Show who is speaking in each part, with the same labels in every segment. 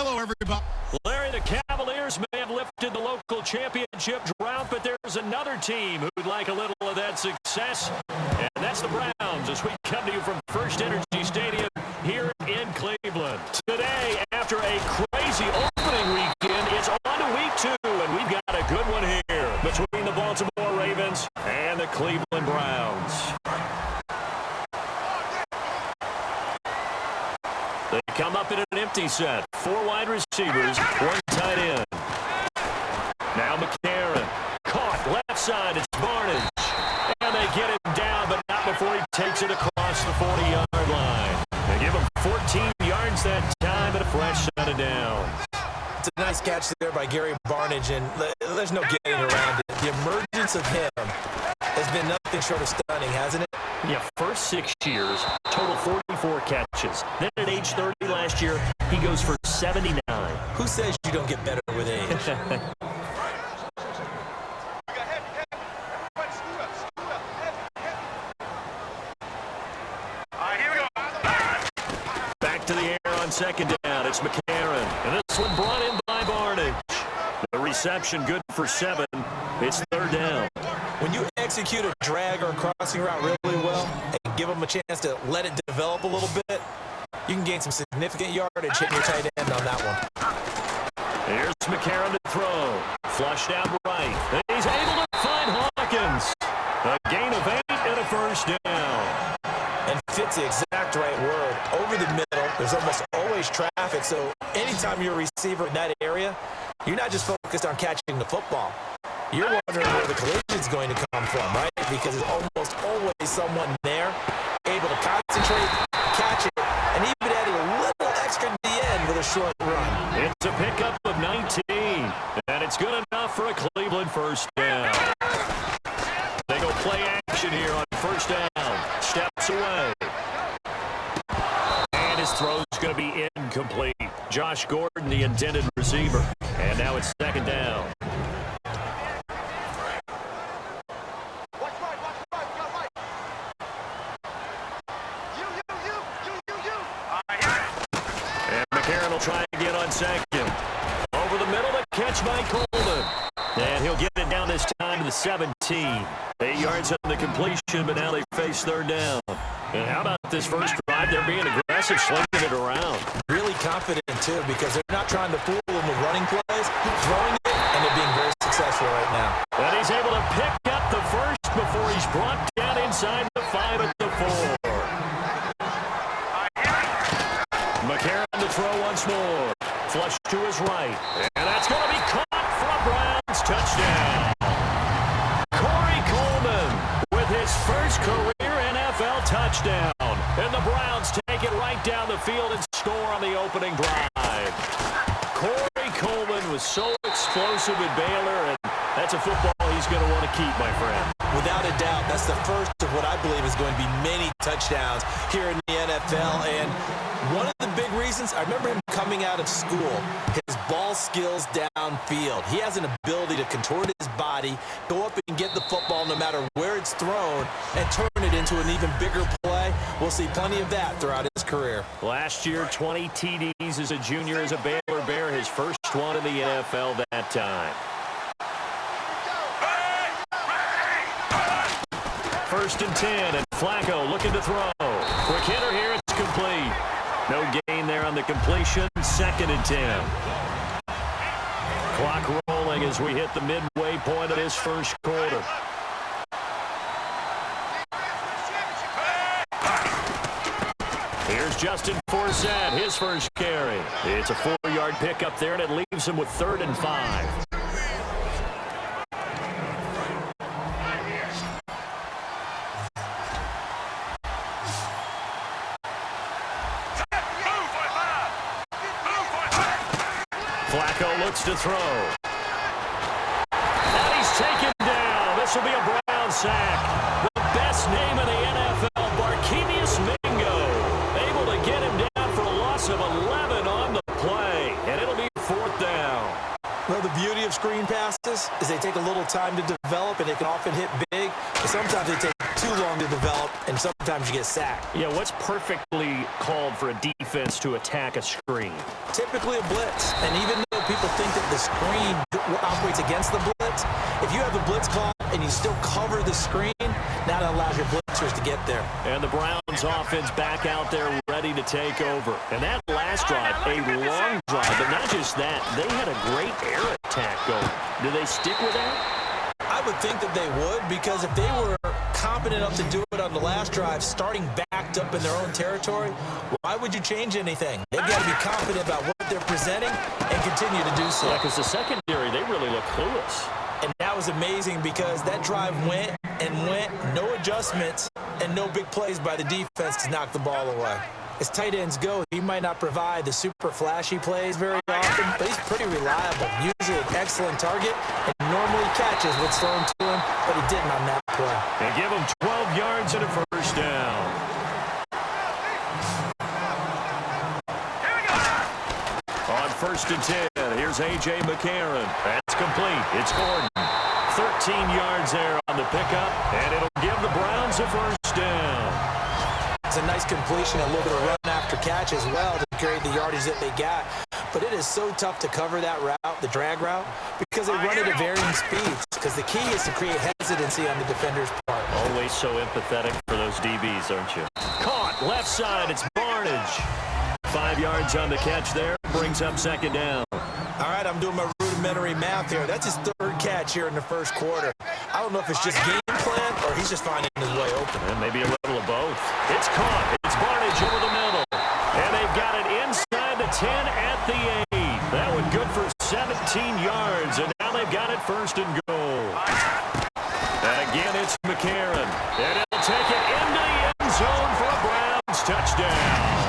Speaker 1: Hello, everybody.
Speaker 2: Larry, the Cavaliers may have lifted the local championship drought, but there's another team who'd like a little of that success, and that's the Browns, as we come to you from First Energy Stadium here in Cleveland. Today, after a crazy opening weekend, it's on to week 2, and we've got a good one here between the Baltimore Ravens and the Cleveland Browns. They come up in an empty set. 4 wide receivers, 1 tight end. Now McCarron. Caught left side. It's Barnage. And they get him down, but not before he takes it across the 40-yard line. They give him 14 yards that time and a fresh set of downs.
Speaker 3: It's a nice catch there by Gary Barnage, and there's no getting around it. The emergence of him has been nothing short of stunning, hasn't it?
Speaker 2: Yeah, first 6 years, total 44 catches. Then at age 30 last year, he goes for 79.
Speaker 3: Who says you don't get better with age?
Speaker 2: Back to the air on second down. It's McCarron. And this one brought in by Barnage. The reception good for 7. It's third down.
Speaker 3: When you execute a drag or a crossing route really well and give them a chance to let it develop a little bit, you can gain some significant yardage hitting your tight end on that one.
Speaker 2: Here's McCarron to throw. Flushed out right. He's able to find Hawkins. A gain of 8 and a first down.
Speaker 3: And fits the exact right word. Over the middle, there's almost always traffic, so anytime you're a receiver in that area, you're not just focused on catching the football. You're wondering where the collision's going to come from, right? Because there's almost always someone there able to concentrate, catch it, and even adding a little extra at the end with a short run.
Speaker 2: It's a pickup of 19, and it's good enough for a Cleveland first down. They go play action here on first down. Steps away. And his throw's going to be incomplete. Josh Gordon, the intended receiver. And now it's second down. McCarron will try again on second. Over the middle, the catch by Coleman. And he'll get it down this time to the 17. 8 yards on the completion, but now they face third down. And how about this first drive? They're being aggressive, slinging it around.
Speaker 3: Really confident, too, because they're not trying to fool them with running plays, throwing it, and they're being very successful right now.
Speaker 2: And he's able to pick up the first before he's brought down inside the 5 at the 4. McCarron to throw once more. Flush to his right. And that's going to be caught for a Browns touchdown. Corey Coleman with his first career NFL touchdown. And the Browns take it right down the field and score on the opening drive. Corey Coleman was so explosive at Baylor, and that's a football he's going to want to keep, my friend.
Speaker 3: Without a doubt, that's the first of what I believe is going to be many touchdowns here in the NFL. And one of the big reasons, I remember him coming out of school, his ball skills downfield. He has an ability to contort his body, go up and get the football no matter where it's thrown, and turn it into an even bigger play. We'll see plenty of that throughout his career.
Speaker 2: Last year, 20 TDs as a junior as a Baylor Bear, his first one in the NFL that time. First and 10, and Flacco looking to throw. Quick hitter here, it's complete. No gain there on the completion. Second and 10. Clock rolling as we hit the midway point of this first quarter. Here's Justin Forsett, his first carry. It's a 4-yard pickup there, and it leaves him with 3rd and 5. Flacco looks to throw. And he's taken down. This will be a Brown sack. The best name in the NFL, Barkevius Mingo. Able to get him down for a loss of 11 on the play. And it'll be 4th down.
Speaker 3: Well, the beauty of screen passes is they take a little time to develop, and they can often hit big. But sometimes they take too long to develop, and sometimes you get sacked.
Speaker 2: Yeah, what's perfectly called for a defense to attack a screen?
Speaker 3: Typically a blitz. And even though people think that the screen operates against the blitz, if you have the blitz call and you still cover the screen, now that allows your blitzers to get there.
Speaker 2: And the Browns offense back out there ready to take over. And that last drive, a long drive, but not just that. They had a great air attack going. Do they stick with that?
Speaker 3: I would think that they would, because if they were competent enough to do it on the last drive, starting backed up in their own territory, why would you change anything? They've got to be confident about what they're presenting and continue to do so.
Speaker 2: Yeah, because the secondary, they really look clueless.
Speaker 3: And that was amazing because that drive went and went, no adjustments, and no big plays by the defense to knock the ball away. As tight ends go, he might not provide the super flashy plays very often, but he's pretty reliable. Usually an excellent target, and normally catches what's thrown to him, but he didn't on that play.
Speaker 2: They give him 12 yards and a first down. On 1st and 10, here's A.J. McCarron. That's complete. It's Gordon. 13 yards there on the pickup, and it'll give the Browns a first down.
Speaker 3: It's a nice completion, a little bit of run after catch as well to create the yardage that they got. But it is so tough to cover that route, the drag route, because they run it at varying speeds. Because the key is to create hesitancy on the defender's part.
Speaker 2: Always so empathetic for those DBs, aren't you? Caught, left side, it's Barnage. 5 yards on the catch there, brings up 2nd down.
Speaker 3: All right, I'm doing my rudimentary math here. That's his 3rd catch here in the 1st quarter. I don't know if it's just game plan or he's just finding his way open.
Speaker 2: And maybe a little of both. It's caught. It's Barnage over the middle. And they've got it inside the 10 at the 8. That one good for 17 yards. And now they've got it 1st and goal. And again, it's McCarron. And he'll take it into the end zone for a Browns touchdown.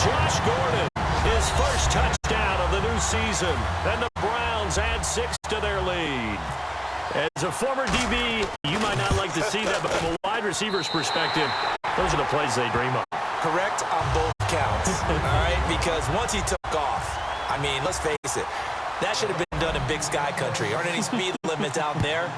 Speaker 2: Josh Gordon, his 1st touchdown of the new season. And the Browns add 6 to their lead. As a former DB, you might not like to see that, but from a wide receiver's perspective, those are the plays they dream of.
Speaker 3: Correct on both counts, all right? Because once he took off, I mean, let's face it, that should have been done in Big Sky Country. Aren't any speed limits out there?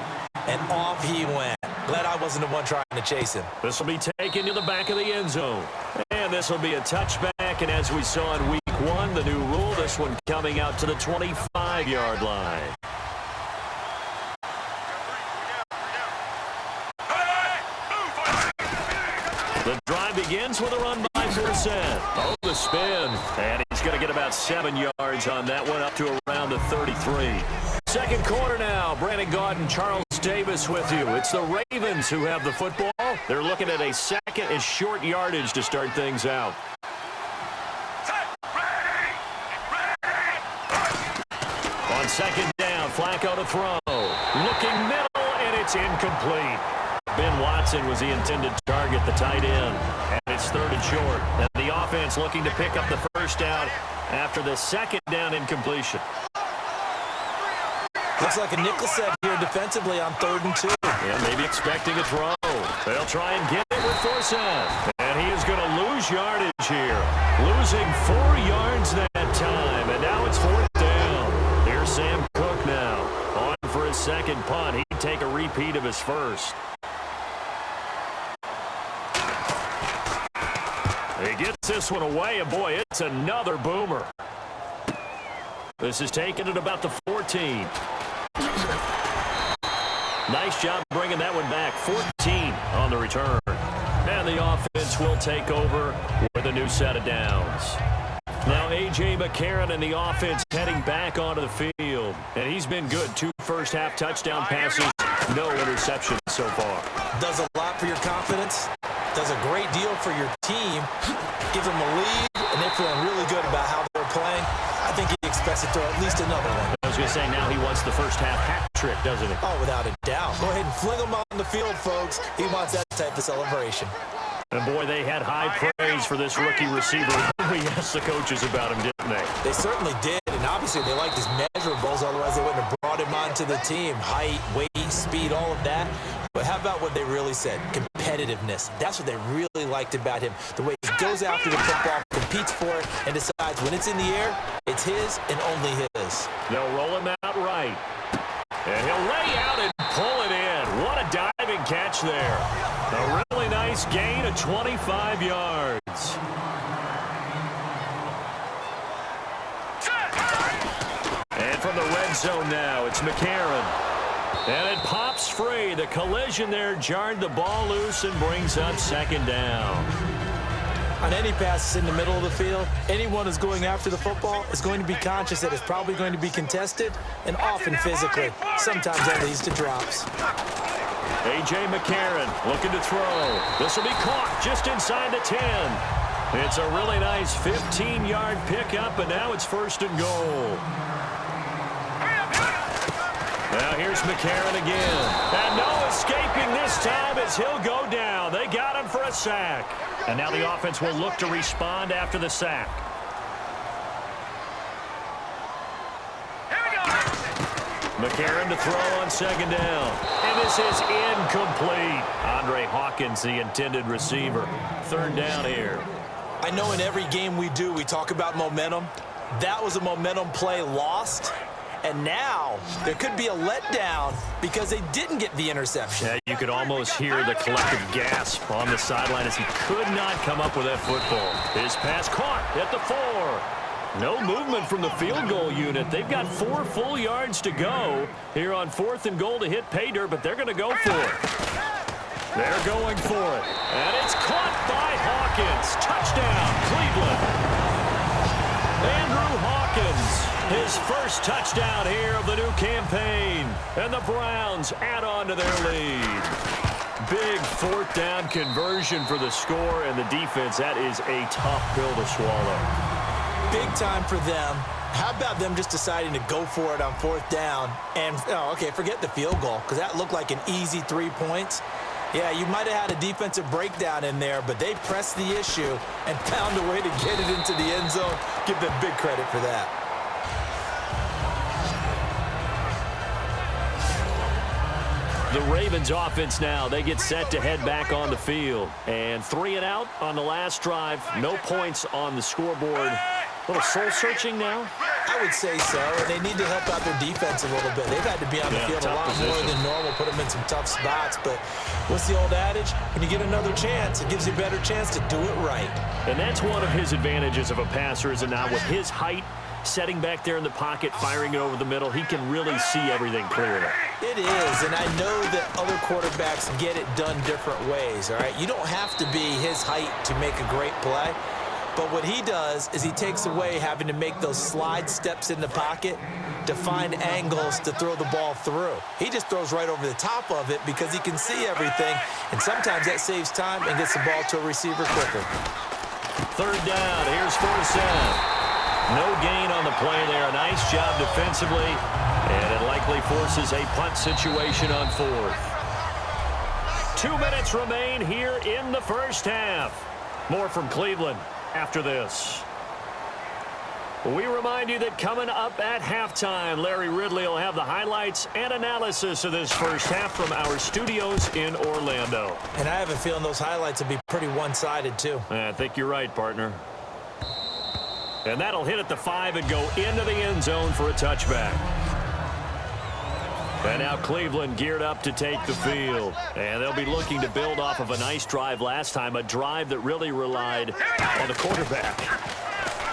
Speaker 3: And off he went. Glad I wasn't the one trying to chase him.
Speaker 2: This will be taken to the back of the end zone. And this will be a touchback, and as we saw in Week 1, the new rule, this one coming out to the 25-yard line. The drive begins with a run by Forsett. Oh, the spin. And he's going to get about 7 yards on that one, up to around the 33. 2nd quarter now. Brandon Gaudin, Charles Davis with you. It's the Ravens who have the football. They're looking at a 2nd and short yardage to start things out. On 2nd down, Flacco to throw. Looking middle, and it's incomplete. Ben Watson was the intended target, the tight end. And it's 3rd and short. And the offense looking to pick up the 1st down after the 2nd down incompletion.
Speaker 3: Looks like a nickel set here defensively on 3rd and 2.
Speaker 2: Yeah, maybe expecting a throw. They'll try and get it with Forsett. And he is going to lose yardage here. Losing 4 yards that time. And now it's 4th down. Here's Sam Cook now. On for his 2nd punt. He'd take a repeat of his 1st. He gets this one away, and boy, it's another boomer. This is taken at about the 14. Nice job bringing that one back. 14 on the return. And the offense will take over with a new set of downs. Now A.J. McCarron and the offense heading back onto the field. And he's been good. 2 first-half touchdown passes. No interceptions so far.
Speaker 3: Does a lot for your confidence. Does a great deal for your team. Gives them a lead, and they're feeling really good about how they're playing. I think he expects to throw at least another one.
Speaker 2: I was going to say, now he wants the first-half hat trick, doesn't he?
Speaker 3: Oh, without a doubt. Go ahead and fling him on the field, folks. He wants that type of celebration.
Speaker 2: And, boy, they had high praise for this rookie receiver. We asked the coaches about him, didn't they?
Speaker 3: They certainly did, and obviously they liked his measurables. Otherwise, they wouldn't have brought him onto the team. Height, weight, speed, all of that. But how about what they really said? Competitiveness. That's what they really liked about him. The way he goes after the football, competes for it, and decides when it's in the air, it's his and only his.
Speaker 2: They'll roll him out right. And he'll lay out and pull it in. What a dive Diving catch there. A really nice gain of 25 yards. And from the red zone now, it's McCarron. And it pops free. The collision there jarred the ball loose and brings up second down.
Speaker 3: On any passes in the middle of the field, anyone who's going after the football is going to be conscious that it's probably going to be contested and often physically. Sometimes that leads to drops.
Speaker 2: A.J. McCarron looking to throw. This will be caught just inside the 10. It's a really nice 15-yard pickup, and now it's first and goal. Now here's McCarron again. And no escaping this time as he'll go down. They got him for a sack. And now the offense will look to respond after the sack. McCarron to throw on second down. And this is incomplete. Andre Hawkins, the intended receiver. Third down here.
Speaker 3: I know in every game we do, we talk about momentum. That was a momentum play lost. And now there could be a letdown because they didn't get the interception.
Speaker 2: Yeah, you could almost hear the collective gasp on the sideline as he could not come up with that football. His pass caught at the 4. No movement from the field goal unit. They've got 4 full yards to go here on 4th and goal to hit pay dirt, but they're going to go for it. They're going for it. And it's caught by Hawkins. Touchdown, Cleveland. Andrew Hawkins. His first touchdown here of the new campaign. And the Browns add on to their lead. Big 4th down conversion for the score, and the defense, that is a tough pill to swallow.
Speaker 3: Big time for them. How about them just deciding to go for it on 4th down? And, okay, forget the field goal, because that looked like an easy 3 points. Yeah, you might have had a defensive breakdown in there, but they pressed the issue and found a way to get it into the end zone. Give them big credit for that.
Speaker 2: The Ravens offense now, they get set to head back on the field. And 3 and out on the last drive. No points on the scoreboard. A little soul-searching now?
Speaker 3: I would say so. And they need to help out their defense a little bit. They've had to be on the field a lot more than normal, put them in some tough spots. But what's the old adage? When you get another chance, it gives you a better chance to do it right.
Speaker 2: And that's one of his advantages of a passer, is it not? With his height, setting back there in the pocket, firing it over the middle, he can really see everything clearly.
Speaker 3: It is, and I know that other quarterbacks get it done different ways, all right? You don't have to be his height to make a great play, but what he does is he takes away having to make those slide steps in the pocket to find angles to throw the ball through. He just throws right over the top of it because he can see everything, and sometimes that saves time and gets the ball to a receiver quicker.
Speaker 2: Third down, here's 4th down. No gain on the play there. A nice job defensively, and it likely forces a punt situation on 4th. 2 minutes remain here in the first half. More from Cleveland after this. We remind you that coming up at halftime, Larry Ridley will have the highlights and analysis of this first half from our studios in Orlando.
Speaker 3: And I have a feeling those highlights will be pretty one-sided, too.
Speaker 2: I think you're right, partner. And that'll hit at the 5 and go into the end zone for a touchback. And now Cleveland geared up to take the field. And they'll be looking to build off of a nice drive last time, a drive that really relied on the quarterback.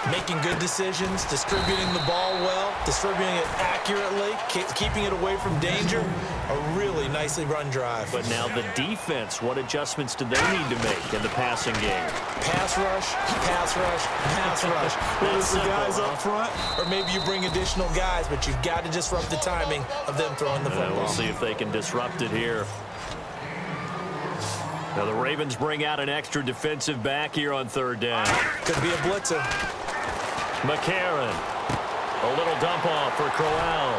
Speaker 3: Making good decisions, distributing the ball well, distributing it accurately, keeping it away from danger. A really nicely run drive.
Speaker 2: But now the defense, what adjustments do they need to make in the passing game?
Speaker 3: Pass rush, pass rush, pass rush. Whether it's the guys up front, or maybe you bring additional guys, but you've got to disrupt the timing of them throwing the football.
Speaker 2: We'll see if they can disrupt it here. Now the Ravens bring out an extra defensive back here on 3rd down.
Speaker 3: Could be a blitzer.
Speaker 2: McCarron. A little dump off for Crowell.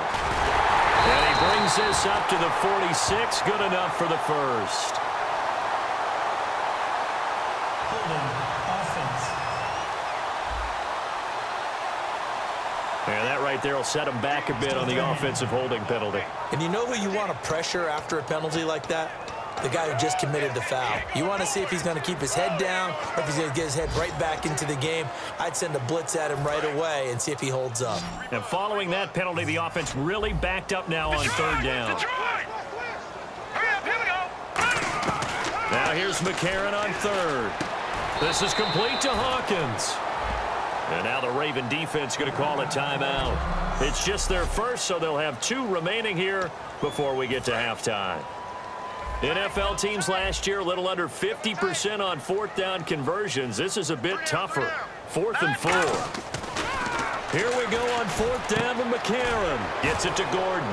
Speaker 2: And he brings this up to the 46. Good enough for the first. And that right there will set him back a bit on the offensive holding penalty.
Speaker 3: And you know who you want to pressure after a penalty like that? The guy who just committed the foul. You want to see if he's going to keep his head down or if he's going to get his head right back into the game. I'd send a blitz at him right away and see if he holds up.
Speaker 2: And following that penalty, the offense really backed up now on 3rd down. Now here's McCarron on third. This is complete to Hawkins. And now the Raven defense going to call a timeout. It's just their first, so they'll have 2 remaining here before we get to halftime. NFL teams last year a little under 50% on 4th down conversions. This is a bit tougher. 4th and 4. Here we go on 4th down with McCarron. Gets it to Gordon.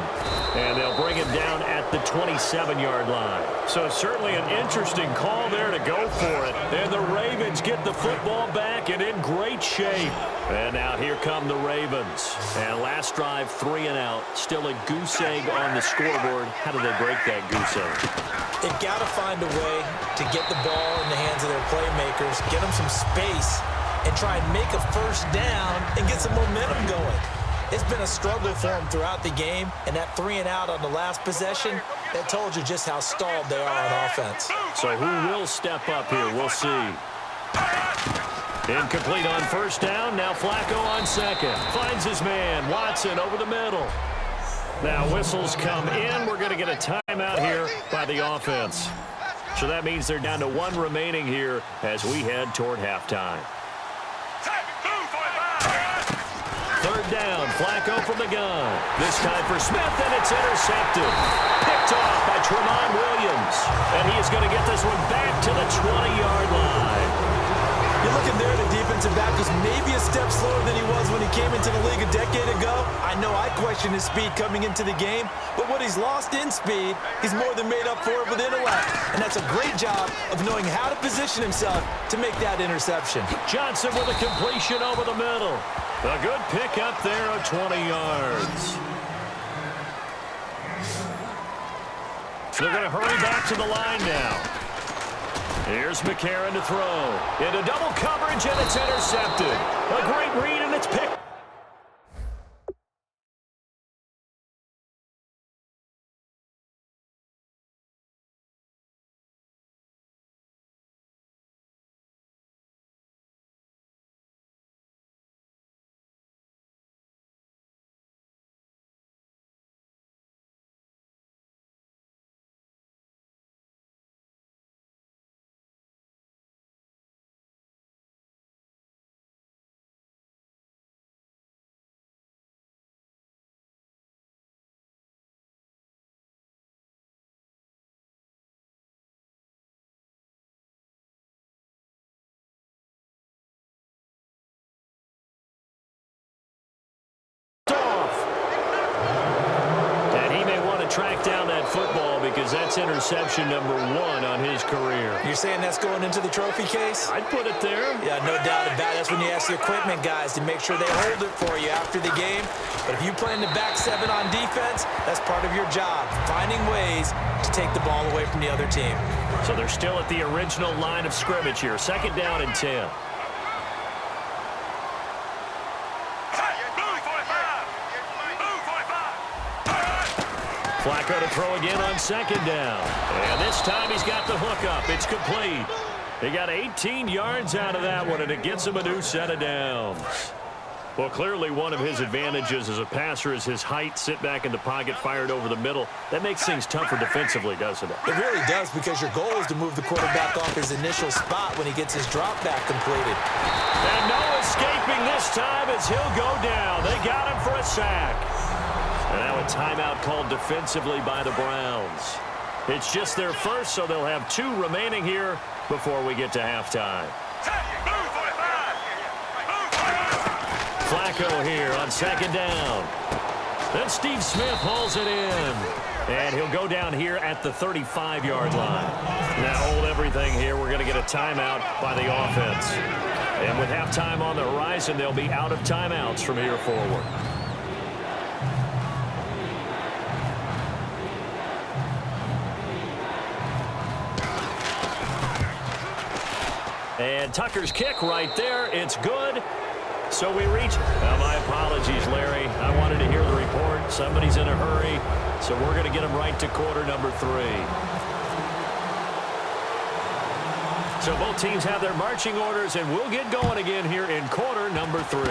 Speaker 2: And they'll bring him down at the 27-yard line. So certainly an interesting call there to go for it. And the Ravens get the football back and in great shape. And now here come the Ravens. And last drive, 3 and out. Still a goose egg on the scoreboard. How do they break that goose egg?
Speaker 3: They've got to find a way to get the ball in the hands of their playmakers, get them some space, and try and make a first down and get some momentum going. It's been a struggle for them throughout the game, and that 3 and out on the last possession, that told you just how stalled they are on offense.
Speaker 2: So who will step up here? We'll see. Incomplete on first down. Now Flacco on second. Finds his man. Watson over the middle. Now whistles come in. We're going to get a timeout here by the offense. So that means they're down to 1 remaining here as we head toward halftime. Third down, Flacco from the gun. This time for Smith, and it's intercepted. Picked off by Tremont Williams. And he is going to get this one back to the 20-yard line.
Speaker 3: You're looking there, the defensive back was maybe a step slower than he was when he came into the league a decade ago. I know I questioned his speed coming into the game, but what he's lost in speed, he's more than made up for it with intellect. And that's a great job of knowing how to position himself to make that interception.
Speaker 2: Johnson with a completion over the middle. A good pick up there of 20 yards. They're going to hurry back to the line now. Here's McCarron to throw. Into double coverage, and it's intercepted. A great read, and it's picked. Track down that football because that's interception number 1 on his career.
Speaker 3: You're saying that's going into the trophy case?
Speaker 2: I'd put it there.
Speaker 3: Yeah, no doubt about it. That's when you ask the equipment guys to make sure they hold it for you after the game. But if you play in the back 7 on defense, that's part of your job, finding ways to take the ball away from the other team.
Speaker 2: So they're still at the original line of scrimmage here. 2nd down and 10. Flacco to throw again on 2nd down. And this time he's got the hook up. It's complete. He got 18 yards out of that one, and it gets him a new set of downs. Well, clearly one of his advantages as a passer is his height, sit back in the pocket, fired over the middle. That makes things tougher defensively, doesn't it?
Speaker 3: It really does, because your goal is to move the quarterback off his initial spot when he gets his drop back completed.
Speaker 2: And no escaping this time as he'll go down. They got him for a sack. And now a timeout called defensively by the Browns. It's just their first, so they'll have 2 remaining here before we get to halftime. Flacco here on 2nd down. Then Steve Smith hauls it in. And he'll go down here at the 35-yard line. Now hold everything here. We're going to get a timeout by the offense. And with halftime on the horizon, they'll be out of timeouts from here forward. And Tucker's kick right there. It's good. So we reach. My apologies, Larry. I wanted to hear the report. Somebody's in a hurry. So we're going to get him right to quarter number 3. So both teams have their marching orders, and we'll get going again here in quarter number 3.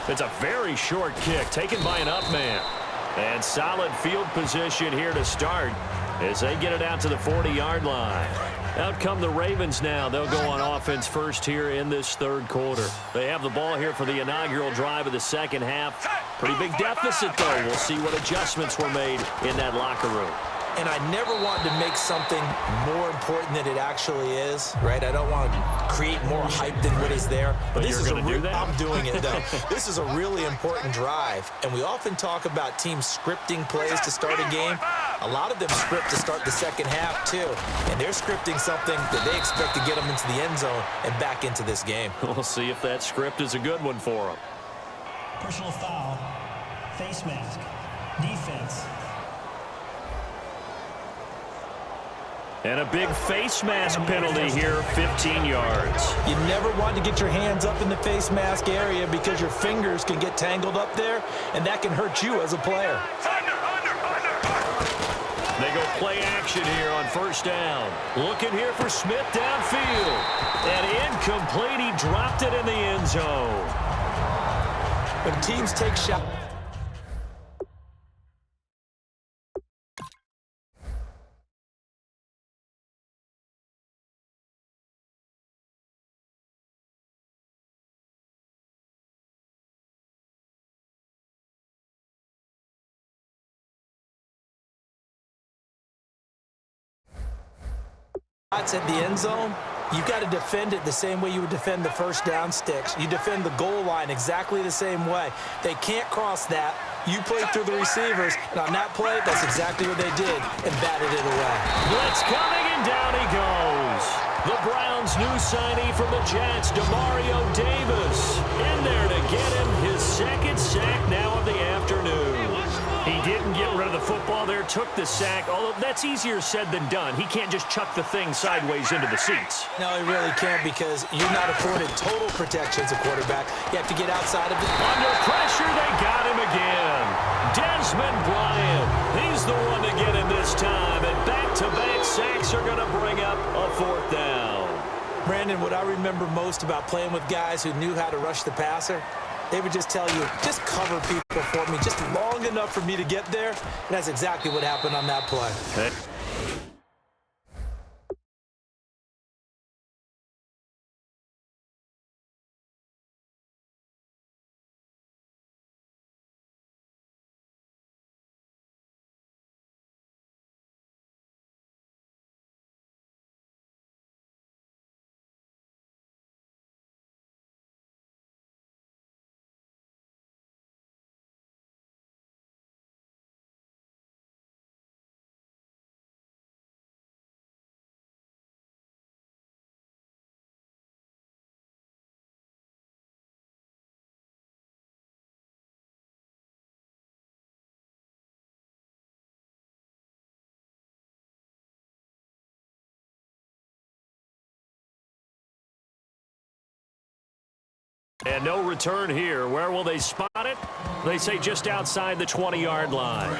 Speaker 2: It's a very short kick taken by an up man. And solid field position here to start as they get it out to the 40-yard line. Out come the Ravens now. They'll go on offense first here in this third quarter. They have the ball here for the inaugural drive of the second half. Pretty big deficit, though. We'll see what adjustments were made in that locker room.
Speaker 3: And I never want to make something more important than it actually is, right? I don't want to create more hype than what is there. But this is
Speaker 2: you're going to do that?
Speaker 3: I'm doing it, though. This is a really important drive. And we often talk about teams scripting plays to start a game. A lot of them script to start the second half, too. And they're scripting something that they expect to get them into the end zone and back into this game.
Speaker 2: We'll see if that script is a good one for them.
Speaker 1: Personal foul, face mask, defense.
Speaker 2: And a big face mask penalty here, 15 yards.
Speaker 3: You never want to get your hands up in the face mask area because your fingers can get tangled up there, and that can hurt you as a player.
Speaker 2: They go play action here on first down. Looking here for Smith downfield. And incomplete. He dropped it in the end zone.
Speaker 3: When teams take shots. At the end zone, you've got to defend it the same way you would defend the first down sticks. You defend the goal line exactly the same way. They can't cross that. You play through the receivers, and on that play, that's exactly what they did, and batted it away.
Speaker 2: Blitz coming, and down he goes. The Browns' new signee from the Jets, Demario Davis, in there to get him his second sack now of the afternoon. He didn't get rid of the football there, took the sack, although that's easier said than done. He can't just chuck the thing sideways into the seats.
Speaker 3: No, he really can't because you're not afforded total protection as a quarterback. You have to get outside of it.
Speaker 2: Under pressure, they got him again. Desmond Bryant, he's the one to get him this time, and back-to-back sacks are going to bring up a fourth down.
Speaker 3: Brandon, what I remember most about playing with guys who knew how to rush the passer, they would just tell you, just cover people for me, just long enough for me to get there. And that's exactly what happened on that play.
Speaker 2: Hey. And no return here. Where will they spot it? They say just outside the 20-yard line.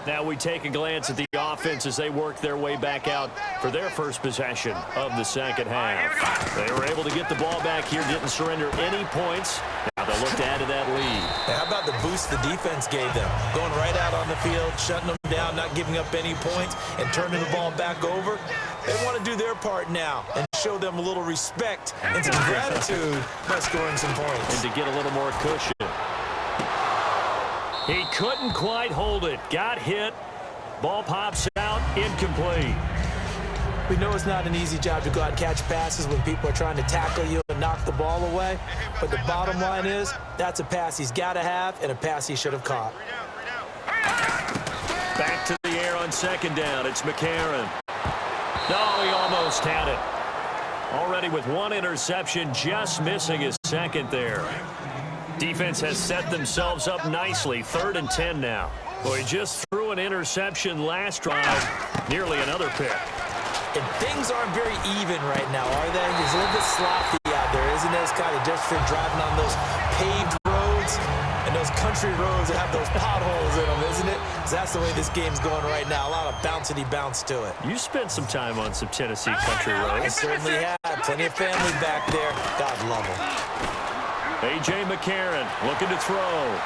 Speaker 2: Now we take a glance at the offense as they work their way back out for their first possession of the second half. They were able to get the ball back here, didn't surrender any points. Now they'll look to add to that lead.
Speaker 3: How about the boost the defense gave them? Going right out on the field, shutting them down, not giving up any points, and turning the ball back over. They want to do their part now and show them a little respect and some gratitude by scoring some points.
Speaker 2: And to get a little more cushion. He couldn't quite hold it. Got hit. Ball pops out. Incomplete.
Speaker 3: We know it's not an easy job to go out and catch passes when people are trying to tackle you and knock the ball away. But the bottom line is that's a pass he's got to have and a pass he should have caught.
Speaker 2: Back to the air on second down. It's McCarron. No, he almost had it. Already with one interception, just missing his second there. Defense has set themselves up nicely. 3rd and 10 now. Boy, just threw an interception last drive. Nearly another pick.
Speaker 3: And things aren't very even right now, are they? It's a little bit sloppy out there, isn't it? It's kind of different driving on those paved roads and those country roads that have those potholes in them, isn't it? Because that's the way this game's going right now. A lot of bouncy bounce to it.
Speaker 2: You spent some time on some Tennessee country roads.
Speaker 3: I certainly have. Plenty of family back there. God love them.
Speaker 2: A.J. McCarron looking to throw.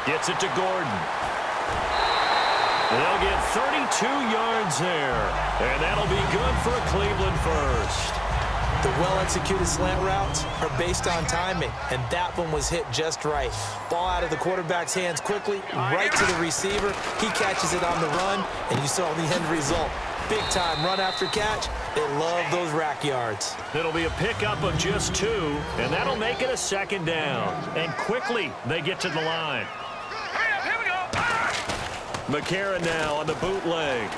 Speaker 2: Gets it to Gordon. They'll get 32 yards there. And that'll be good for a Cleveland first.
Speaker 3: The well-executed slant routes are based on timing, and that one was hit just right. Ball out of the quarterback's hands quickly, right to the receiver. He catches it on the run, and you saw the end result. Big-time run after catch. They love those rack yards.
Speaker 2: It'll be a pickup of just 2, and that'll make it a 2nd down. And quickly, they get to the line.
Speaker 4: Here we go.
Speaker 2: McCarron now on the bootleg.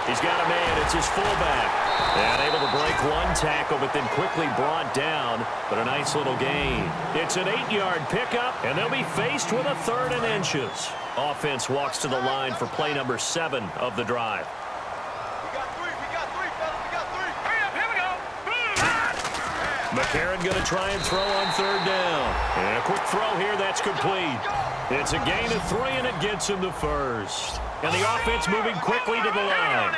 Speaker 2: He's got a man. It's his fullback. And able to break one tackle, but then quickly brought down. But a nice little gain. It's an 8-yard pickup, and they'll be faced with a 3rd and inches. Offense walks to the line for play number 7 of the drive.
Speaker 4: We got three, fellas. We got 3. Here we go.
Speaker 2: McCarron going to try and throw on 3rd down. And a quick throw here. That's complete. It's a gain of 3, and it gets him the 1st. And the offense moving quickly to the line.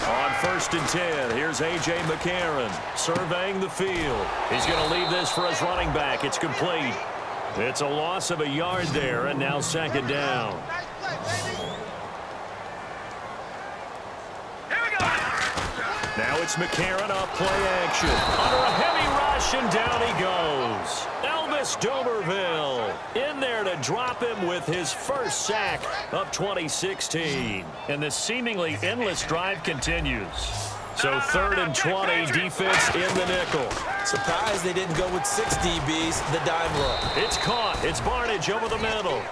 Speaker 2: On 1st and 10, here's A.J. McCarron surveying the field. He's going to leave this for his running back. It's complete. It's a loss of a yard there, and now 2nd down.
Speaker 4: Here we go.
Speaker 2: Now it's McCarron off play action. Under a heavy rush, and down he goes. Elvis Dumerville in there to drop him with his first sack of 2016. And the seemingly endless drive continues. So 3rd and 20, defense in the nickel.
Speaker 3: Surprised they didn't go with 6 DBs, the dime look.
Speaker 2: It's caught. It's Barnage over the middle.